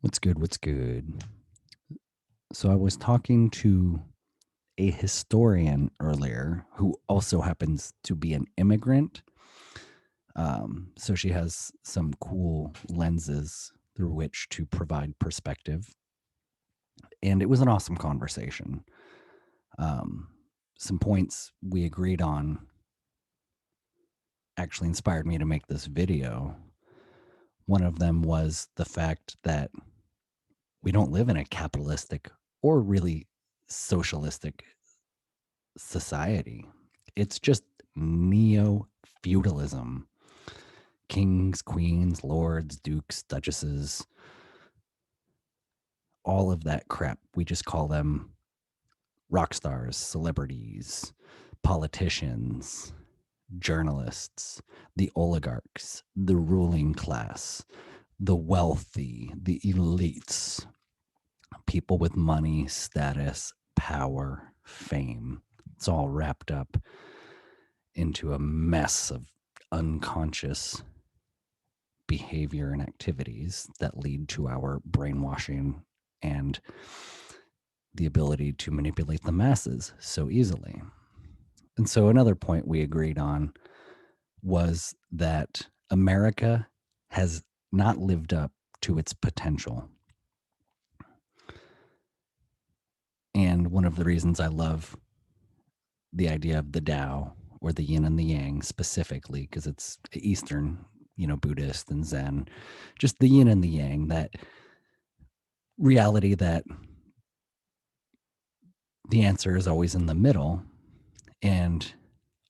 What's good? What's good? So I was talking to a historian earlier who also happens to be an immigrant. So she has some cool lenses through which to provide perspective. And it was an awesome conversation. Um, some points we agreed on actually inspired me to make this video. One of them was the fact that we don't live in a capitalistic or really socialistic society. It's just neo feudalism. Kings, queens, lords, dukes, duchesses, all of that crap. We just call them rock stars, celebrities, politicians, journalists, the oligarchs, the ruling class, the wealthy, the elites, people with money, status, power, fame. It's all wrapped up into a mess of unconscious behavior and activities that lead to our brainwashing and the ability to manipulate the masses so easily. And so, another point we agreed on was that America has not lived up to its potential. And one of the reasons I love the idea of the Tao or the yin and the yang specifically, because it's Eastern, Buddhist and Zen, just the yin and the yang, that reality that the answer is always in the middle. And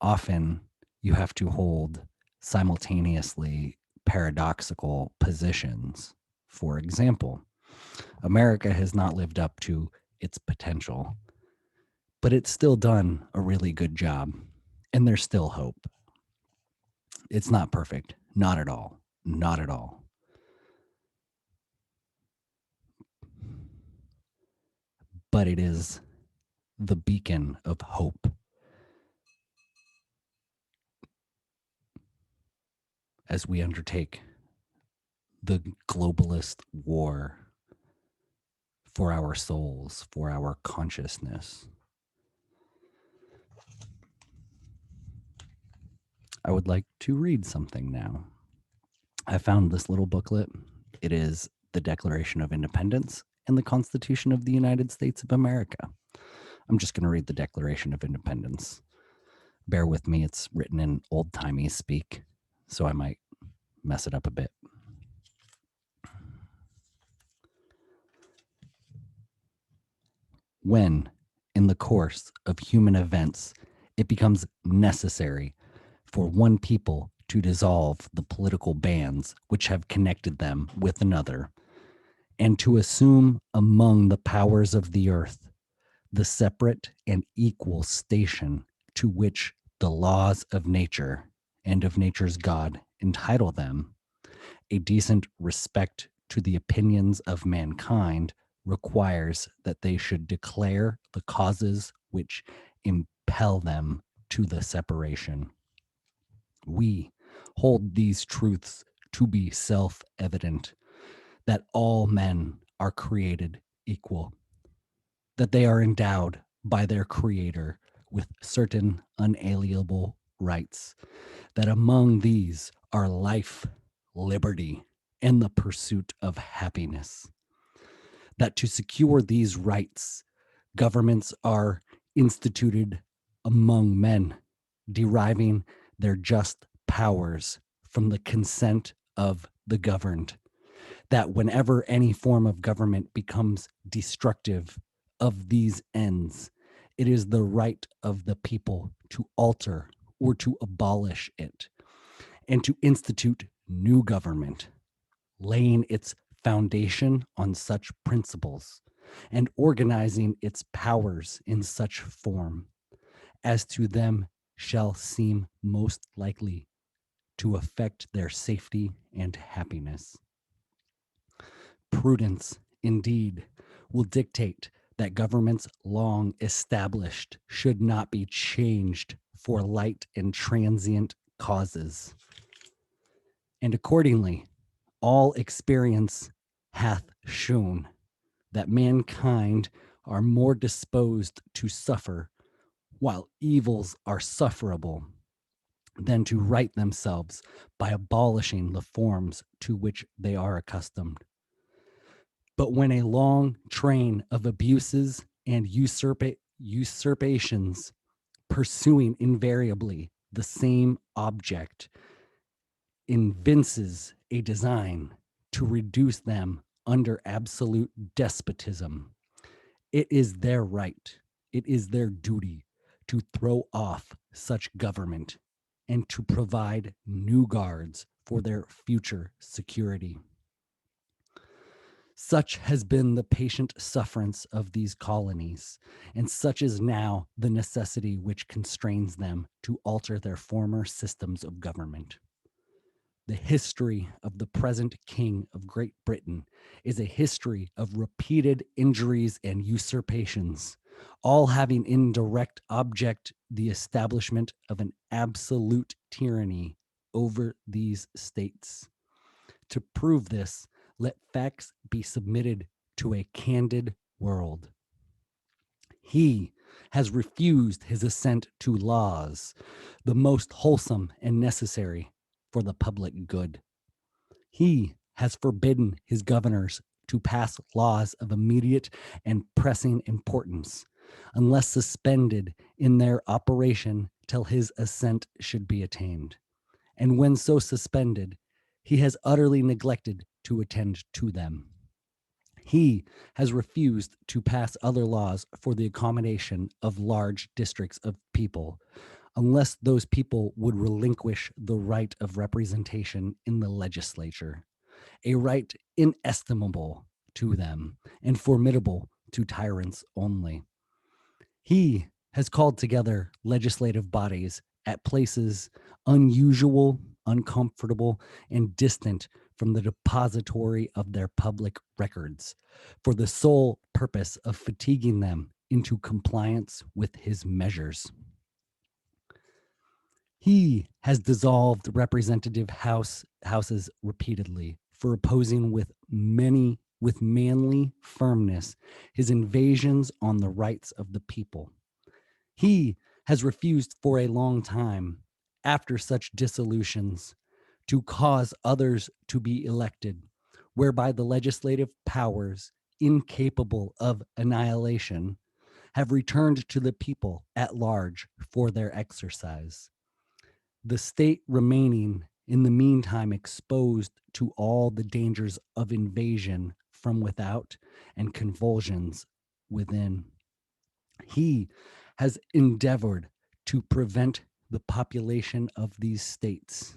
often you have to hold simultaneously paradoxical positions. For example, America has not lived up to its potential, but it's still done a really good job. And there's still hope. It's not perfect. Not at all. Not at all. But it is the beacon of hope as we undertake the globalist war for our souls, for our consciousness. I would like to read something now. I found this little booklet. It is the Declaration of Independence and the Constitution of the United States of America. I'm just going to read the Declaration of Independence. Bear with me, it's written in old timey speak, so I might mess it up a bit. When, in the course of human events, it becomes necessary for one people to dissolve the political bands which have connected them with another, and to assume among the powers of the earth the separate and equal station to which the laws of nature and of nature's God entitle them, a decent respect to the opinions of mankind requires that they should declare the causes which impel them to the separation. We hold these truths to be self evident, that all men are created equal, that they are endowed by their Creator with certain unalienable rights, that among these are life, liberty, and the pursuit of happiness, that to secure these rights, governments are instituted among men, deriving their just powers from the consent of the governed, that whenever any form of government becomes destructive of these ends, it is the right of the people to alter or to abolish it and to institute new government, laying its foundation on such principles and organizing its powers in such form as to them shall seem most likely to affect their safety and happiness. Prudence, indeed, will dictate that governments long established should not be changed for light and transient causes. And accordingly, all experience hath shown that mankind are more disposed to suffer while evils are sufferable than to right themselves by abolishing the forms to which they are accustomed. But when a long train of abuses and usurpations pursuing invariably the same object evinces a design to reduce them under absolute despotism, it is their right, it is their duty to throw off such government and to provide new guards for their future security. Such has been the patient sufferance of these colonies, and such is now the necessity which constrains them to alter their former systems of government. The history of the present King of Great Britain is a history of repeated injuries and usurpations, all having in direct object the establishment of an absolute tyranny over these states. To prove this, let facts be submitted to a candid world. He has refused his assent to laws, the most wholesome and necessary for the public good. He has forbidden his governors to pass laws of immediate and pressing importance, unless suspended in their operation till his assent should be attained. And when so suspended, he has utterly neglected to attend to them. He has refused to pass other laws for the accommodation of large districts of people, unless those people would relinquish the right of representation in the legislature, a right inestimable to them and formidable to tyrants only. He has called together legislative bodies at places unusual, uncomfortable, and distant from the depository of their public records for the sole purpose of fatiguing them into compliance with his measures. He has dissolved representative houses repeatedly for opposing with manly firmness his invasions on the rights of the people. He has refused for a long time, after such dissolutions, to cause others to be elected, whereby the legislative powers, incapable of annihilation, have returned to the people at large for their exercise. The state remaining in the meantime exposed to all the dangers of invasion from without and convulsions within. He has endeavored to prevent the population of these states,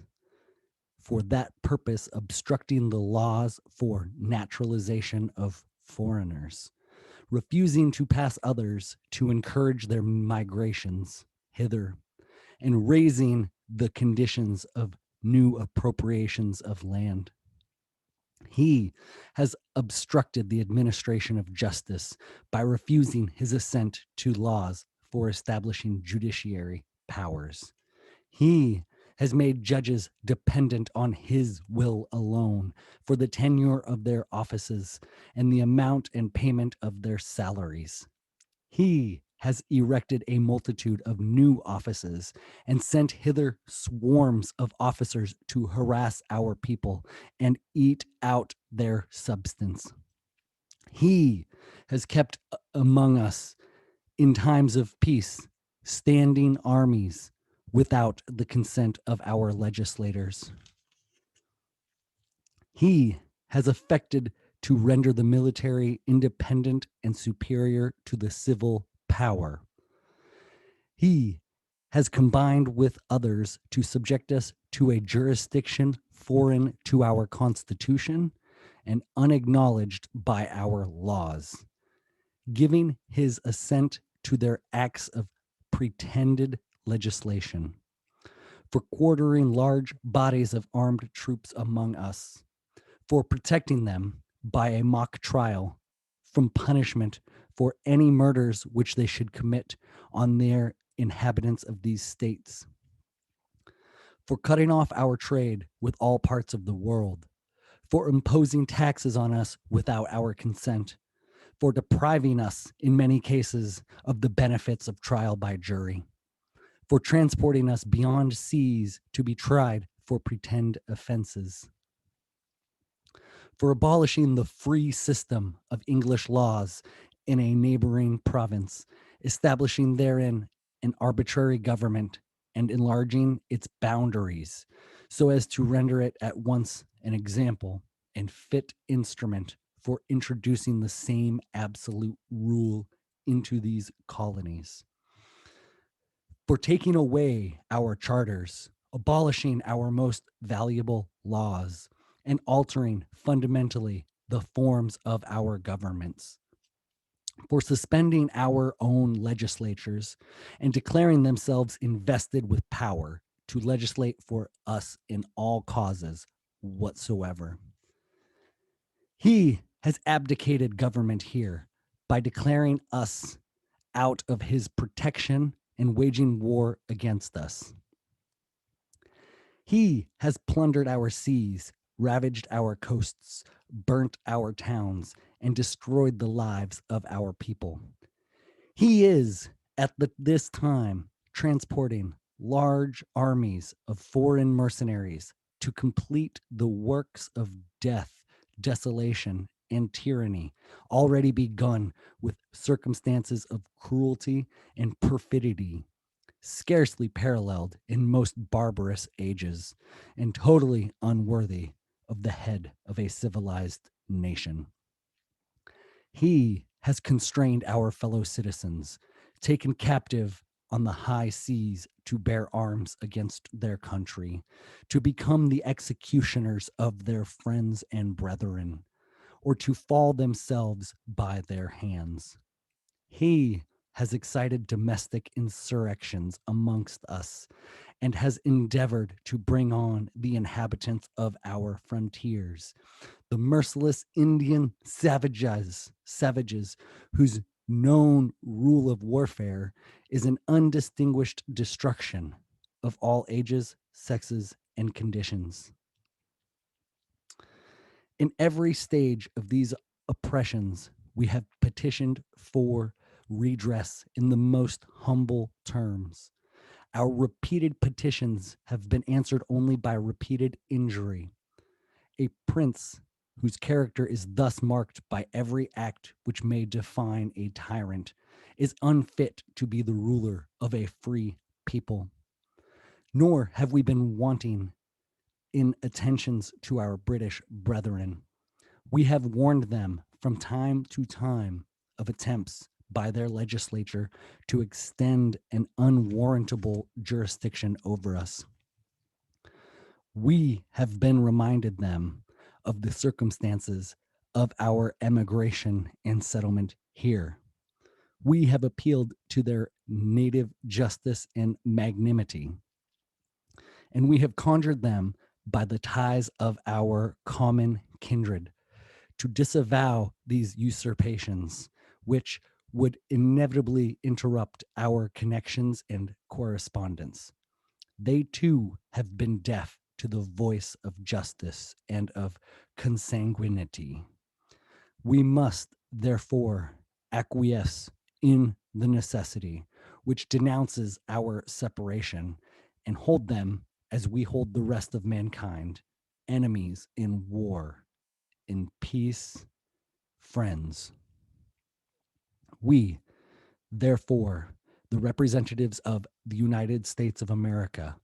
for that purpose obstructing the laws for naturalization of foreigners, refusing to pass others to encourage their migrations hither, and raising the conditions of new appropriations of land. He has obstructed the administration of justice by refusing his assent to laws for establishing judiciary powers. He has made judges dependent on his will alone for the tenure of their offices and the amount and payment of their salaries. He has erected a multitude of new offices and sent hither swarms of officers to harass our people and eat out their substance. He has kept among us in times of peace standing armies without the consent of our legislators. He has affected to render the military independent and superior to the civil power. He has combined with others to subject us to a jurisdiction foreign to our Constitution and unacknowledged by our laws, giving his assent to their acts of pretended legislation, for quartering large bodies of armed troops among us, for protecting them by a mock trial from punishment for any murders which they should commit on their inhabitants of these states, for cutting off our trade with all parts of the world, for imposing taxes on us without our consent, for depriving us, in many cases, of the benefits of trial by jury, for transporting us beyond seas to be tried for pretend offenses, for abolishing the free system of English laws in a neighboring province, establishing therein an arbitrary government and enlarging its boundaries so as to render it at once an example and fit instrument for introducing the same absolute rule into these colonies, for taking away our charters, abolishing our most valuable laws, and altering fundamentally the forms of our governments, for suspending our own legislatures and declaring themselves invested with power to legislate for us in all causes whatsoever. He has abdicated government here by declaring us out of his protection and waging war against us. He has plundered our seas, ravaged our coasts, burnt our towns, and destroyed the lives of our people. He is, this time, transporting large armies of foreign mercenaries to complete the works of death, desolation, and tyranny already begun with circumstances of cruelty and perfidy scarcely paralleled in most barbarous ages and totally unworthy of the head of a civilized nation. He has constrained our fellow citizens, taken captive on the high seas to bear arms against their country, to become the executioners of their friends and brethren, or to fall themselves by their hands. He has excited domestic insurrections amongst us and has endeavored to bring on the inhabitants of our frontiers, the merciless Indian savages whose known rule of warfare is an undistinguished destruction of all ages, sexes, and conditions. In every stage of these oppressions, we have petitioned for redress in the most humble terms. Our repeated petitions have been answered only by repeated injury. A prince whose character is thus marked by every act which may define a tyrant is unfit to be the ruler of a free people. Nor have we been wanting in attentions to our British brethren. We have warned them from time to time of attempts by their legislature to extend an unwarrantable jurisdiction over us. We have been reminded them of the circumstances of our emigration and settlement here. We have appealed to their native justice and magnanimity, and we have conjured them by the ties of our common kindred to disavow these usurpations, which would inevitably interrupt our connections and correspondence. They too have been deaf to the voice of justice and of consanguinity. We must, therefore, acquiesce in the necessity which denounces our separation and hold them, as we hold the rest of mankind, enemies in war, in peace, friends. We, therefore, the representatives of the United States of America,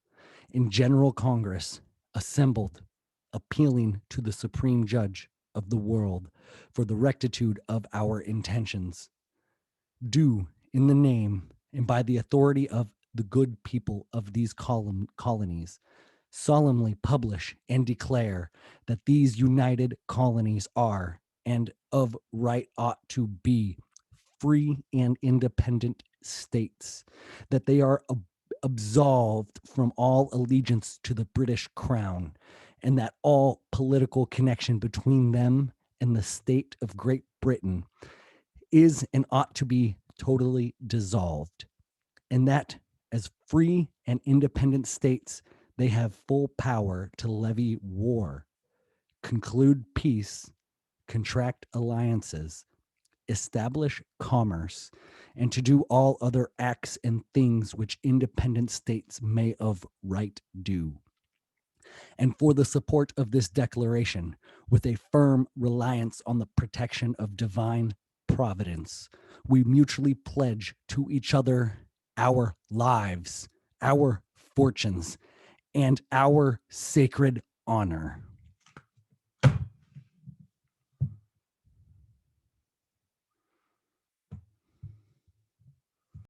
in General Congress, assembled, appealing to the Supreme Judge of the world for the rectitude of our intentions, do, in the name and by the authority of the good people of these colonies, solemnly publish and declare that these united colonies are, and of right ought to be, free and independent states, that they are absolved from all allegiance to the British Crown, and that all political connection between them and the state of Great Britain is and ought to be totally dissolved, and that as free and independent states, they have full power to levy war, conclude peace, contract alliances, establish commerce, and to do all other acts and things which independent states may of right do. And for the support of this declaration, with a firm reliance on the protection of divine providence, we mutually pledge to each other our lives, our fortunes, and our sacred honor.